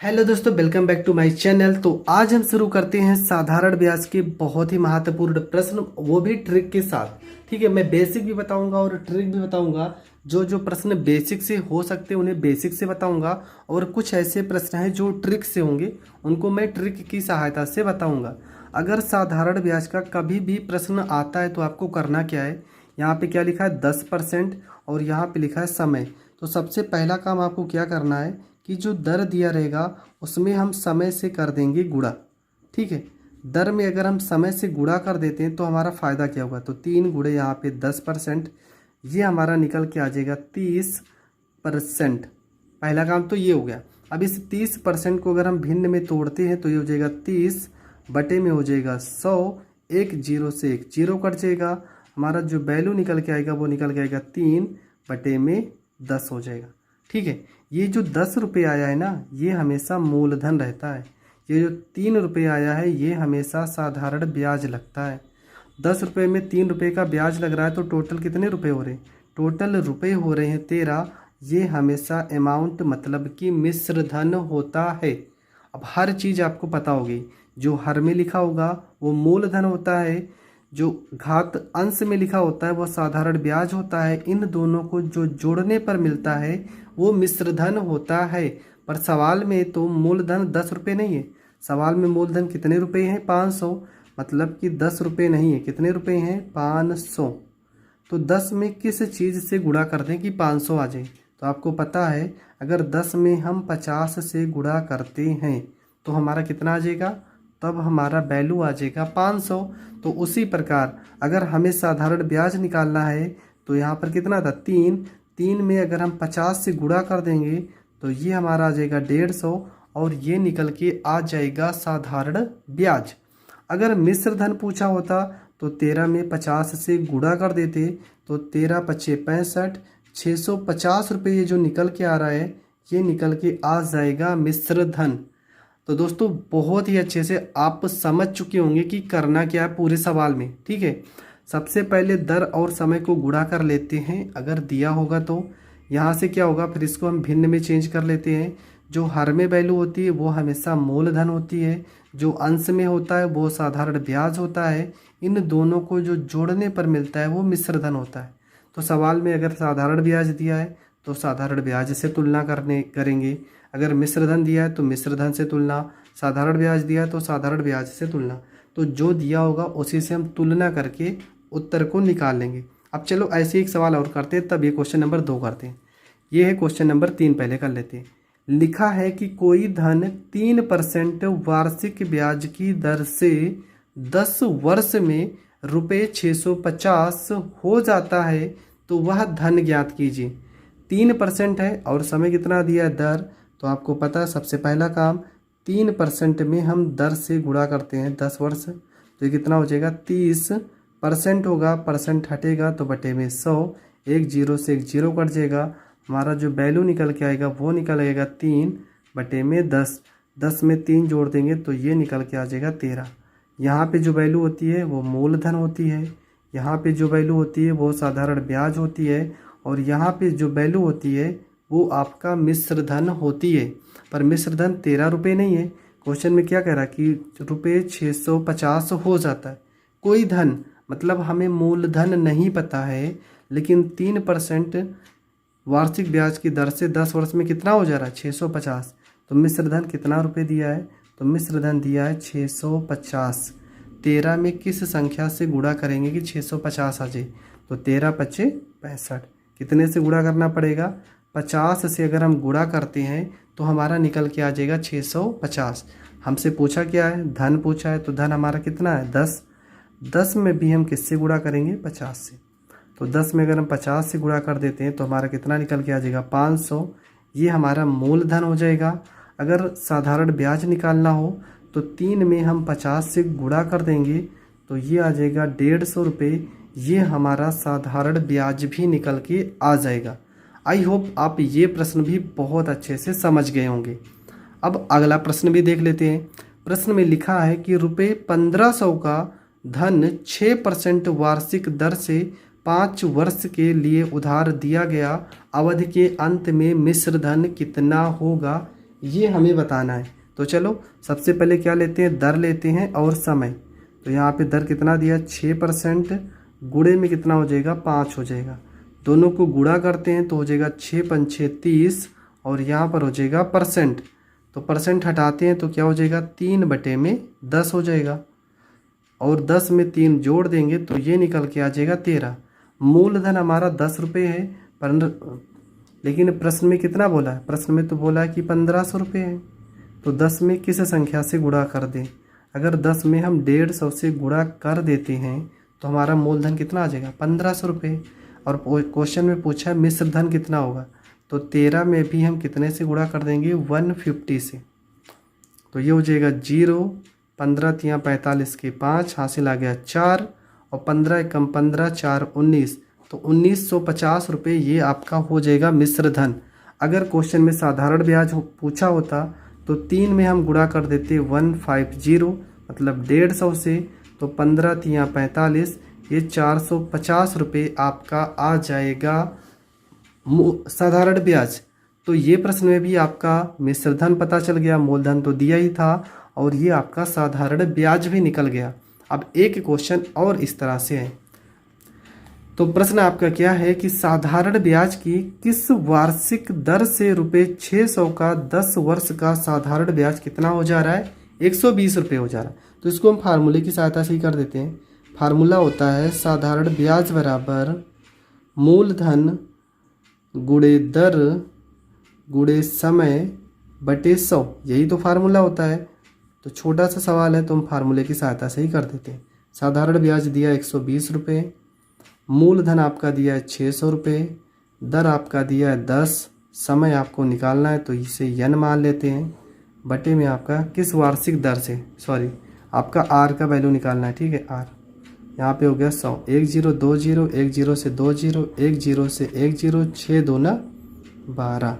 Hello दोस्तों, welcome back to my channel. तो आज हम शुरू करते हैं साधारण ब्याज के बहुत ही महत्वपूर्ण प्रश्न, वो भी ट्रिक के साथ। ठीक है, मैं बेसिक भी बताऊंगा और ट्रिक भी बताऊंगा। जो जो प्रश्न बेसिक से हो सकते हैं उन्हें बेसिक से बताऊंगा, और कुछ ऐसे प्रश्न हैं जो ट्रिक से होंगे, उनको मैं ट्रिक की सहायता से बताऊंगा। अगर साधारण ब्याज का कभी भी प्रश्न आता है तो आपको करना क्या है, यहाँ पे क्या लिखा है 10% और यहाँ पे लिखा है समय। तो सबसे पहला काम आपको क्या करना है कि जो दर दिया रहेगा उसमें हम समय से कर देंगे गुणा। ठीक है, दर में अगर हम समय से गुणा कर देते हैं तो हमारा फ़ायदा क्या होगा, तो 3 गुणे यहाँ पे 10%, ये हमारा निकल के आ जाएगा 30%। पहला काम तो ये हो गया। अब इस 30% को अगर हम भिन्न में तोड़ते हैं तो ये हो जाएगा 30 बटे में हो जाएगा 100, एक जीरो से एक जीरो कट जाएगा। हमारा जो वैल्यू निकल के आएगा वो निकल के आएगा 3 बटे में 10 हो जाएगा। ठीक है, ये जो 10 रुपये आया है ना, ये हमेशा मूलधन रहता है। ये जो 3 रुपये आया है ये हमेशा साधारण ब्याज लगता है। 10 रुपये में 3 रुपये का ब्याज लग रहा है तो टोटल कितने रुपए हो रहे हैं, टोटल रुपए हो रहे हैं 13। ये हमेशा अमाउंट मतलब कि मिश्र धन होता है। अब हर चीज़ आपको पता होगी, जो हर में लिखा होगा वो मूलधन होता है, जो घात अंश में लिखा होता है वो साधारण ब्याज होता है। इन दोनों को जो जोड़ने पर मिलता है वो मिश्र धन होता है। पर सवाल में तो मूलधन 10 रुपये नहीं है, सवाल में मूलधन कितने रुपए हैं, 500। मतलब कि 10 रुपये नहीं है, कितने रुपए हैं, 500। तो 10 में किस चीज़ से गुणा कर दें कि 500 आ जाए, तो आपको पता है अगर 10 में हम 50 से गुणा करते हैं तो हमारा कितना आ जाएगा, तब हमारा वैल्यू आ जाएगा 500। तो उसी प्रकार अगर हमें साधारण ब्याज निकालना है तो यहाँ पर कितना था, 3 में अगर हम 50 से गुणा कर देंगे तो ये हमारा आ जाएगा 150, और ये निकल के आ जाएगा साधारण ब्याज। अगर मिश्र धन पूछा होता तो 13 में 50 से गुणा कर देते तो 13 पच्चे 65, 650 रुपये ये जो निकल के आ रहा है ये निकल के आ जाएगा मिश्र धन। तो दोस्तों बहुत ही अच्छे से आप समझ चुके होंगे कि करना क्या है पूरे सवाल में। ठीक है, सबसे पहले दर और समय को गुणा कर लेते हैं, अगर दिया होगा तो यहाँ से क्या होगा, फिर इसको हम भिन्न में चेंज कर लेते हैं। जो हर में वैल्यू होती है वो हमेशा मूलधन होती है, जो अंश में होता है वो साधारण ब्याज होता है। इन दोनों को जो जोड़ने पर मिलता है वो मिश्र धन होता है। तो सवाल में अगर साधारण ब्याज दिया है तो साधारण ब्याज से तुलना करेंगे, अगर मिश्र धन दिया है तो मिश्र धन से तुलना, साधारण ब्याज दिया है तो साधारण ब्याज से तुलना। तो जो दिया होगा उसी से हम तुलना करके उत्तर को निकाल लेंगे। अब चलो ऐसे एक सवाल और करते हैं, तब ये क्वेश्चन नंबर 2 करते हैं। ये है क्वेश्चन नंबर 3, पहले कर लेते हैं। लिखा है कि कोई धन 3% वार्षिक ब्याज की दर से 10 वर्ष में रुपये 650 हो जाता है, तो वह धन ज्ञात कीजिए। 3% है और समय कितना दिया है, दर। तो आपको पता है सबसे पहला काम 3% में हम दर से गुणा करते हैं 10 वर्ष, तो ये कितना हो जाएगा 30% होगा, परसेंट हटेगा तो बटे में 100, एक जीरो से एक जीरो कट जाएगा। हमारा जो वैल्यू निकल के आएगा वो निकल आएगा 3 बटे में 10, 10 में 3 जोड़ देंगे तो ये निकल के आ जाएगा 13। यहाँ पे जो वैल्यू होती है वो मूलधन होती है, यहाँ पे जो वैल्यू होती है वो साधारण ब्याज होती है, और यहाँ पे जो वैल्यू होती है वो आपका मिश्र धन होती है। पर मिश्र धन 13 रुपये नहीं है, क्वेश्चन में क्या कह रहा है कि रुपये 650 हो जाता है। कोई धन मतलब हमें मूलधन नहीं पता है, लेकिन 3% वार्षिक ब्याज की दर से 10 वर्ष में कितना हो जा रहा है, 650। तो मिश्र धन कितना रुपये दिया है, तो मिश्र धन दिया है 650। 13 में किस संख्या से गुणा करेंगे कि 650 आ जाए, तो 13 पच्चे 65। कितने से गुणा करना पड़ेगा, 50 से अगर हम गुणा करते हैं तो हमारा निकल के आ जाएगा 650। हमसे पूछा क्या है, धन पूछा है, तो धन हमारा कितना है 10। 10 में भी हम किससे गुणा करेंगे, 50 से। तो 10 में अगर हम 50 से गुणा कर देते हैं तो हमारा कितना निकल के आ जाएगा 500। ये हमारा मूलधन हो जाएगा। अगर साधारण ब्याज निकालना हो तो 3 में हम 50 से गुणा कर देंगे तो ये आ जाएगा 150 रुपये। ये हमारा साधारण ब्याज भी निकल के आ जाएगा। आई होप आप ये प्रश्न भी बहुत अच्छे से समझ गए होंगे। अब अगला प्रश्न भी देख लेते हैं। प्रश्न में लिखा है कि रुपये 1500 का धन 6% वार्षिक दर से 5 वर्ष के लिए उधार दिया गया, अवधि के अंत में मिश्र धन कितना होगा, ये हमें बताना है। तो चलो सबसे पहले क्या लेते हैं, दर लेते हैं और समय। तो यहाँ पे दर कितना दिया 6%, गुणे में कितना हो जाएगा 5 हो जाएगा। दोनों को गुणा करते हैं तो हो जाएगा 6 पंचे 30 और यहाँ पर हो जाएगा परसेंट। तो परसेंट हटाते हैं तो क्या हो जाएगा 3/10 हो जाएगा और 10 में 3 जोड़ देंगे तो ये निकल के आ जाएगा 13। मूलधन हमारा 10 रुपये है पर लेकिन प्रश्न में कितना बोला है, प्रश्न में तो बोला है कि 1500 रुपये है। तो 10 में किस संख्या से गुणा कर दें, अगर 10 में हम 150 से गुणा कर देते हैं तो हमारा मूलधन कितना आ जाएगा 1500 रुपये। और क्वेश्चन में पूछा है मिश्र धन कितना होगा, तो 13 में भी हम कितने से गुणा कर देंगे 150 से। तो ये हो जाएगा 0, 15 तियाँ 45 के 5 हासिल आ गया 4 और 15 एकम 15 4 19, तो 1950 रुपये ये आपका हो जाएगा मिश्र धन। अगर क्वेश्चन में साधारण ब्याज पूछा होता तो 3 में हम गुणा कर देते 150 मतलब 150 से, तो 15 तियाँ 45 ये 450 रुपये आपका आ जाएगा साधारण ब्याज। तो ये प्रश्न में भी आपका मिश्र धन पता चल गया, मूलधन तो दिया ही था और ये आपका साधारण ब्याज भी निकल गया। अब एक क्वेश्चन और इस तरह से है। तो प्रश्न आपका क्या है कि साधारण ब्याज की किस वार्षिक दर से ₹600 का 10 वर्ष का साधारण ब्याज कितना हो जा रहा है 120 रुपये हो जा रहा है। तो इसको हम फार्मूले की सहायता से ही कर देते हैं। फार्मूला होता है साधारण ब्याज बराबर मूलधन गुणे दर गुणे समय बटे 100, यही तो फार्मूला होता है। तो छोटा सा सवाल है तो हम फार्मूले की सहायता से ही कर देते हैं। साधारण ब्याज दिया 120 रुपये, मूलधन आपका दिया है 600 रुपये, दर आपका दिया है 10, समय आपको निकालना है तो इसे यन मान लेते हैं, बटे में आपका किस वार्षिक दर से आपका आर का वैल्यू निकालना है। ठीक है, आर यहाँ पे हो गया 100, 1 0 2 0, 1 0 से 2 0, 1 0 से 1 0, 6 2 ना 12।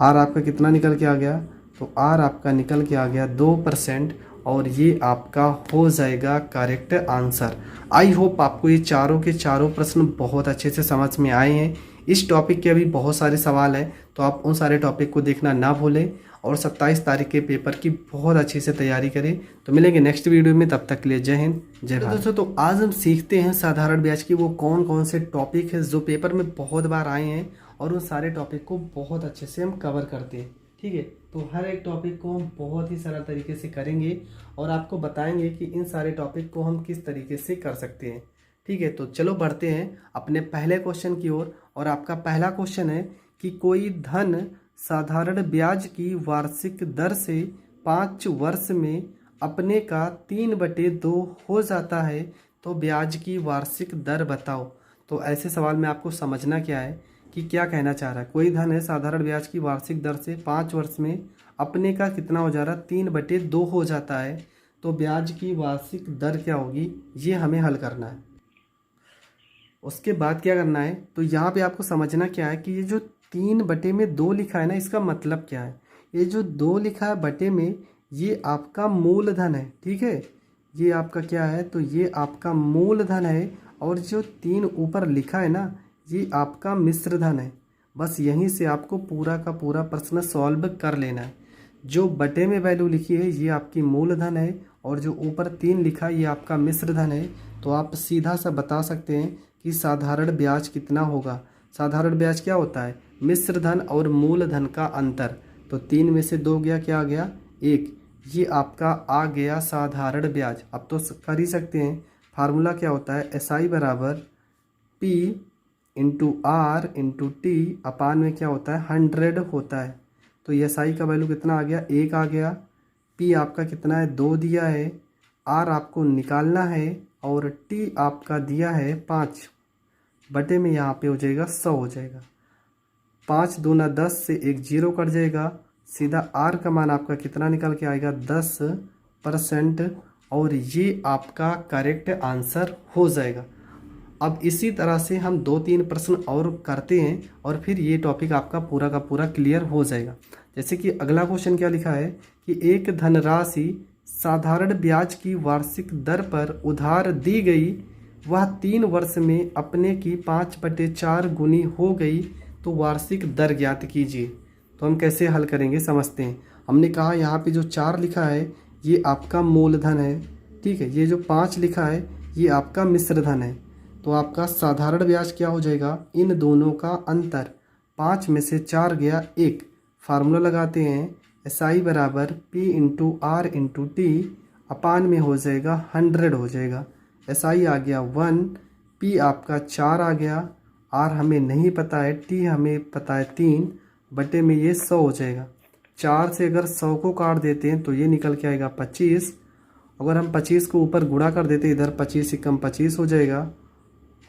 आर आपका कितना निकल के आ गया, तो आर आपका निकल के आ गया 2% और ये आपका हो जाएगा करेक्ट आंसर। आई होप आपको ये चारों के चारों प्रश्न बहुत अच्छे से समझ में आए हैं। इस टॉपिक के अभी बहुत सारे सवाल हैं तो आप उन सारे टॉपिक को देखना ना भूलें और 27 तारीख के पेपर की बहुत अच्छे से तैयारी करें। तो मिलेंगे नेक्स्ट वीडियो में, तब तक के लिए जय हिंद जय भारत। दोस्तों तो आज हम सीखते हैं साधारण ब्याज की वो कौन कौन से टॉपिक है जो पेपर में बहुत बार आए हैं और उन सारे टॉपिक को बहुत अच्छे से हम कवर करते हैं। ठीक है, तो हर एक टॉपिक को हम बहुत ही सरल तरीके से करेंगे और आपको बताएंगे कि इन सारे टॉपिक को हम किस तरीके से कर सकते हैं। ठीक है, तो चलो बढ़ते हैं अपने पहले क्वेश्चन की ओर। और आपका पहला क्वेश्चन है कि कोई धन साधारण ब्याज की वार्षिक दर से 5 वर्ष में अपने का 3/2 हो जाता है तो ब्याज की वार्षिक दर बताओ। तो ऐसे सवाल में आपको समझना क्या है कि क्या कहना चाह रहा है। कोई धन है साधारण ब्याज की वार्षिक दर से 5 वर्ष में अपने का कितना हो जा रहा है 3/2 हो जाता है तो ब्याज की वार्षिक दर क्या होगी, ये हमें हल करना है। उसके बाद क्या करना है, तो यहाँ पे आपको समझना क्या है कि ये जो 3/2 लिखा है ना, इसका मतलब क्या है। ये जो 2 लिखा है बटे में, ये आपका मूलधन है। ठीक है, ये आपका क्या है, तो ये आपका मूलधन है और जो 3 ऊपर लिखा है ना, ये आपका मिश्र धन है। बस यहीं से आपको पूरा का पूरा प्रश्न सॉल्व कर लेना है। जो बटे में वैल्यू लिखी है ये आपकी मूलधन है और जो ऊपर 3 लिखा है ये आपका मिश्र धन है। तो आप सीधा सा बता सकते हैं कि साधारण ब्याज कितना होगा। साधारण ब्याज क्या होता है, मिश्र धन और मूलधन का अंतर। तो 3 में से 2 गया, क्या आ गया 1, ये आपका आ गया साधारण ब्याज। अब तो कर ही सकते हैं, फार्मूला क्या होता है, SI बराबर P into R into T upon में क्या होता है 100 होता है। तो SI का वैल्यू कितना आ गया 1 आ गया, P आपका कितना है 2 दिया है, R आपको निकालना है और T आपका दिया है 5 बटे में यहाँ पे हो जाएगा 100 हो जाएगा। 5 दूना 10 से 1 0 कट जाएगा, सीधा R का मान आपका कितना निकल के आएगा 10% और ये आपका करेक्ट आंसर हो जाएगा। अब इसी तरह से हम 2-3 प्रश्न और करते हैं और फिर ये टॉपिक आपका पूरा का पूरा क्लियर हो जाएगा। जैसे कि अगला क्वेश्चन क्या लिखा है कि एक धनराशि साधारण ब्याज की वार्षिक दर पर उधार दी गई, वह 3 वर्ष में अपने की 5/4 गुनी हो गई, तो वार्षिक दर ज्ञात कीजिए। तो हम कैसे हल करेंगे समझते हैं। हमने कहा यहाँ पे जो 4 लिखा है ये आपका मूलधन है, ठीक है। ये जो 5 लिखा है ये आपका मिश्रधन है। तो आपका साधारण ब्याज क्या हो जाएगा, इन दोनों का अंतर, 5 में से 4 गया 1। फार्मूला लगाते हैं, SI बराबर P into R into T, upon में हो जाएगा 100 हो जाएगा। SI आ गया 1, P आपका 4 आ गया, R हमें नहीं पता है, T हमें पता है 3, बटे में ये 100 हो जाएगा। 4 से अगर 100 को काट देते हैं तो ये निकल के आएगा 25। अगर हम 25 को ऊपर गुणा कर देते इधर 25 से कम 25 हो जाएगा,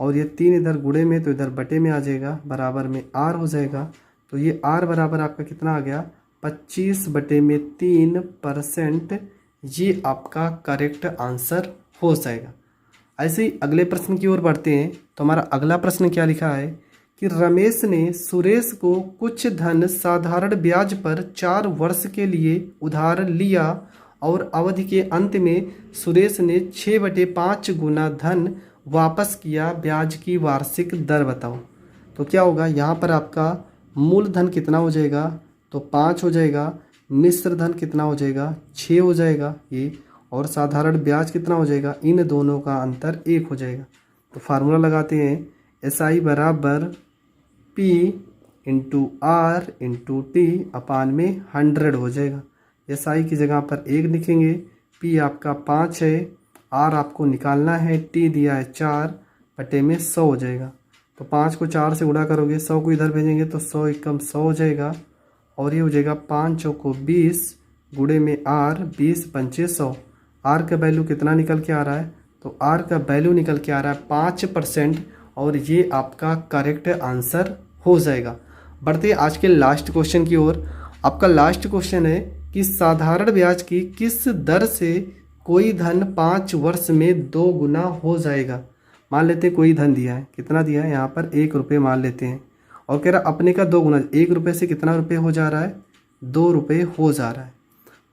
और ये 3 इधर गुणे में तो इधर बटे में आ जाएगा, बराबर में R हो जाएगा। तो ये R बराबर आपका कितना आ गया, 25/3%। ये आपका करेक्ट आंसर हो जाएगा। ऐसे ही अगले प्रश्न की ओर बढ़ते हैं। तो हमारा अगला प्रश्न क्या लिखा है कि रमेश ने सुरेश को कुछ धन साधारण ब्याज पर 4 वर्ष के लिए उधार लिया और अवधि के अंत में सुरेश ने 6/5 गुना धन वापस किया, ब्याज की वार्षिक दर बताओ। तो क्या होगा, यहाँ पर आपका मूलधन कितना हो जाएगा, तो 5 हो जाएगा, मिश्र धन कितना हो जाएगा, 6 हो जाएगा ये, और साधारण ब्याज कितना हो जाएगा, इन दोनों का अंतर 1 हो जाएगा। तो फार्मूला लगाते हैं, SI बराबर P into R into T, upon में 100 हो जाएगा। SI की जगह पर 1 लिखेंगे, P आपका 5 है, R आपको निकालना है, T दिया है 4, बटे में 100 हो जाएगा। तो 5 को 4 से गुणा करोगे, 100 को इधर भेजेंगे तो 100 एकम 100 हो जाएगा, और ये हो जाएगा 5 चौको 20, गुणे में R, 20 पंचे 100। R का वैल्यू कितना निकल के आ रहा है, तो R का वैल्यू निकल के आ रहा है 5%, और ये आपका करेक्ट आंसर हो जाएगा। बढ़ते आज के लास्ट क्वेश्चन की ओर। आपका लास्ट क्वेश्चन है कि साधारण ब्याज की किस दर से कोई धन 5 वर्ष में 2 गुना हो जाएगा। मान लेते हैं कोई धन दिया है, कितना दिया है, यहाँ पर 1 रुपये मान लेते हैं, और कह रहा अपने का 2 गुना, 1 रुपये से कितना रुपये हो जा रहा है, 2 रुपये हो जा रहा है।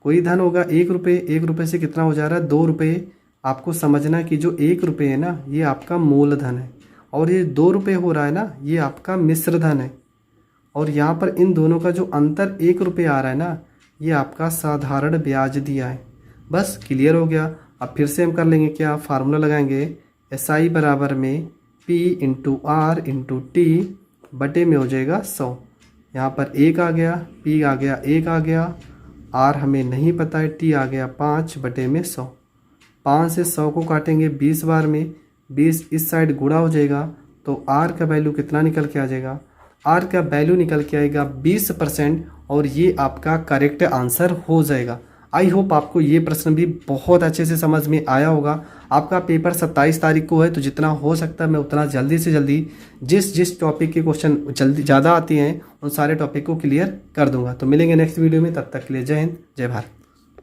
कोई धन होगा 1 रुपये, 1 रुपये से कितना हो जा रहा है, 2 रुपये। आपको समझना है कि जो 1 रुपये है ना, ये आपका मूलधन है, और ये 2 रुपये हो रहा है ना, ये आपका मिश्र धन है, और यहाँ पर इन दोनों का जो अंतर 1 रुपये आ रहा है ना, ये आपका साधारण ब्याज दिया है। बस क्लियर हो गया। अब फिर से हम कर लेंगे क्या, फार्मूला लगाएंगे, SI बराबर में P into R into T, बटे में हो जाएगा 100। यहाँ पर 1 आ गया, P आ गया 1 आ गया, R हमें नहीं पता है, T आ गया 5, बटे में 100। 5 से 100 को काटेंगे 20 बार में, 20 इस साइड गुणा हो जाएगा, तो R का वैल्यू कितना निकल के आ जाएगा, R का वैल्यू निकल के आएगा 20%, और ये आपका करेक्ट आंसर हो जाएगा। आई होप आपको ये प्रश्न भी बहुत अच्छे से समझ में आया होगा। आपका पेपर 27 तारीख को है, तो जितना हो सकता है मैं उतना जल्दी से जल्दी जिस टॉपिक के क्वेश्चन जल्दी ज़्यादा आते हैं उन सारे टॉपिक को क्लियर कर दूंगा। तो मिलेंगे नेक्स्ट वीडियो में, तब तक के लिए जय हिंद, जय भारत।